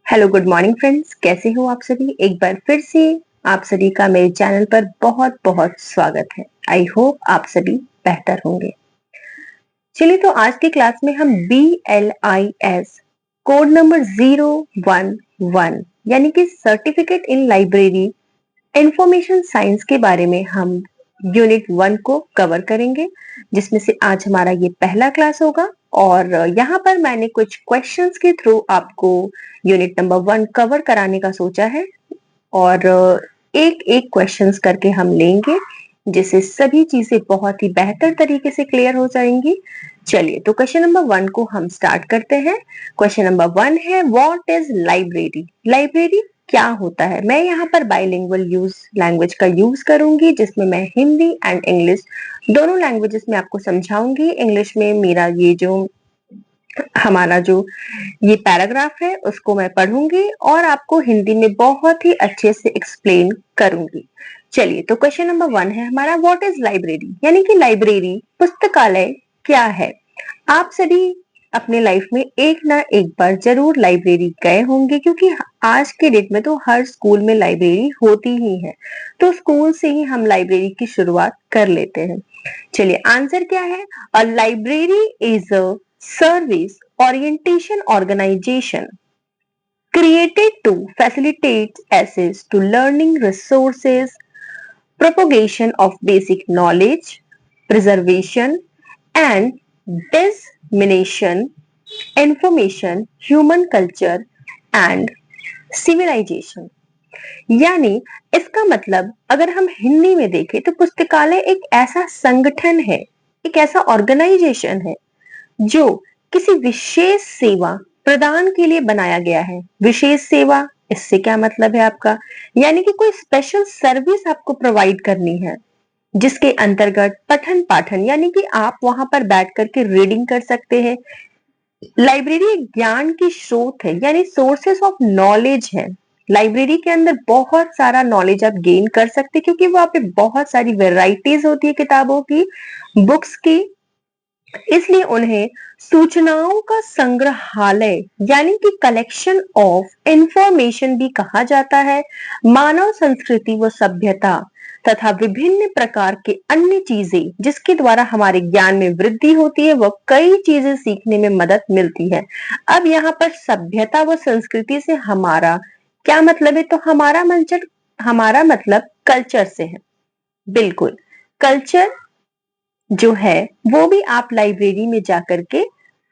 Hello good morning friends, कैसे हो आप सभी। एक बार फिर से आप सभी का मेरे चैनल पर बहुत बहुत स्वागत है। आई होप आप सभी बेहतर होंगे। चलिए तो आज की क्लास में हम BLIS कोड नंबर 011 यानी कि certificate in library information science के बारे में हम यूनिट 1 को कवर करेंगे, जिसमें से आज हमारा ये पहला क्लास होगा। और यहाँ पर मैंने कुछ क्वेश्चंस के थ्रू आपको यूनिट नंबर 1 कवर कराने का सोचा है। और एक एक क्वेश्चंस करके हम लेंगे, जिससे सभी चीजें बहुत ही बेहतर तरीके से क्लियर हो जाएंगी। चलिए तो क्वेश्चन नंबर 1 को हम स्टार्ट करते हैं। क्वेश्चन नंबर 1 है, व्हाट इज लाइब्रेरी। लाइब्रेरी क्या होता है। मैं यहाँ पर बाइलिंगुअल लैंग्वेज का यूज करूंगी, जिसमें मैं हिंदी एंड इंग्लिश दोनों लैंग्वेजेस में आपको समझाऊंगी। इंग्लिश में मेरा हमारा जो ये पैराग्राफ है उसको मैं पढ़ूंगी और आपको हिंदी में बहुत ही अच्छे से एक्सप्लेन करूंगी। चलिए तो क्वेश्चन नंबर 1 है हमारा, व्हाट इज लाइब्रेरी, यानी कि लाइब्रेरी पुस्तकालय क्या है। आप सभी अपने लाइफ में एक ना एक बार जरूर लाइब्रेरी गए होंगे, क्योंकि आज के डेट में तो हर स्कूल में लाइब्रेरी होती ही है। तो स्कूल से ही हम लाइब्रेरी की शुरुआत कर लेते हैं। चलिए आंसर क्या है। A library is a service orientation organization created to facilitate access to learning resources, propagation of basic knowledge, preservation and dissemination information, human culture and civilization। यानी इसका मतलब अगर हम हिंदी में देखें तो पुस्तकालय एक ऐसा संगठन है, एक ऐसा ऑर्गेनाइजेशन है जो किसी विशेष सेवा प्रदान के लिए बनाया गया है। विशेष सेवा, इससे क्या मतलब है आपका, यानी कि कोई स्पेशल सर्विस आपको प्रोवाइड करनी है, जिसके अंतर्गत पठन पाठन, यानी कि आप वहां पर बैठ करके रीडिंग कर सकते हैं। लाइब्रेरी एक ज्ञान की स्रोत है, यानी सोर्सेस ऑफ नॉलेज है। लाइब्रेरी के अंदर बहुत सारा नॉलेज आप गेन कर सकते हैं, क्योंकि वहां पे बहुत सारी वेराइटीज होती है किताबों की, बुक्स की। इसलिए उन्हें सूचनाओं का संग्रहालय यानी कि कलेक्शन ऑफ इंफॉर्मेशन भी कहा जाता है। मानव संस्कृति व सभ्यता तथा विभिन्न प्रकार के अन्य चीजें जिसके द्वारा हमारे ज्ञान में वृद्धि होती है, वह कई चीजें सीखने में मदद मिलती है। अब यहाँ पर सभ्यता व संस्कृति से हमारा क्या मतलब है, तो हमारा मतलब कल्चर से है। बिल्कुल, कल्चर जो है वो भी आप लाइब्रेरी में जाकर के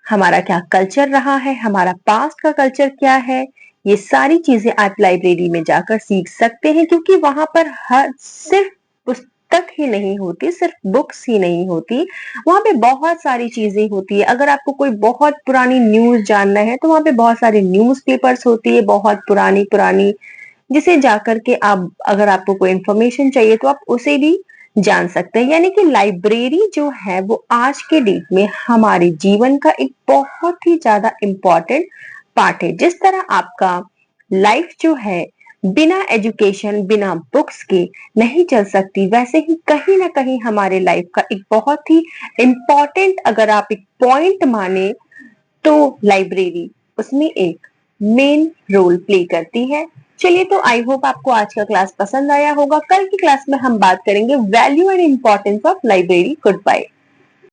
हमारा क्या कल्चर रहा है, हमारा पास्ट का कल्चर क्या है, ये सारी चीजें आप लाइब्रेरी में जाकर सीख सकते हैं। क्योंकि वहां पर हर सिर्फ पुस्तक ही नहीं होती, सिर्फ बुक्स ही नहीं होती, वहां पे बहुत सारी चीजें होती है। अगर आपको कोई बहुत पुरानी न्यूज जानना है तो वहां पे बहुत सारे न्यूज पेपर्स होती है, बहुत पुरानी पुरानी, जिसे जाकर के आप, अगर आपको कोई इंफॉर्मेशन चाहिए तो आप उसे भी जान सकते हैं। यानी कि लाइब्रेरी जो है वो आज के डेट में हमारे जीवन का एक बहुत ही ज्यादा इंपॉर्टेंट पार्ट है। जिस तरह आपका लाइफ जो है बिना एजुकेशन, बिना बुक्स के नहीं चल सकती, वैसे ही कहीं ना कहीं हमारे लाइफ का एक बहुत ही इंपॉर्टेंट, अगर आप एक पॉइंट माने, तो लाइब्रेरी उसमें एक मेन रोल प्ले करती है। चलिए तो आई होप आपको आज का क्लास पसंद आया होगा। कल की क्लास में हम बात करेंगे value and importance of library. Good bye.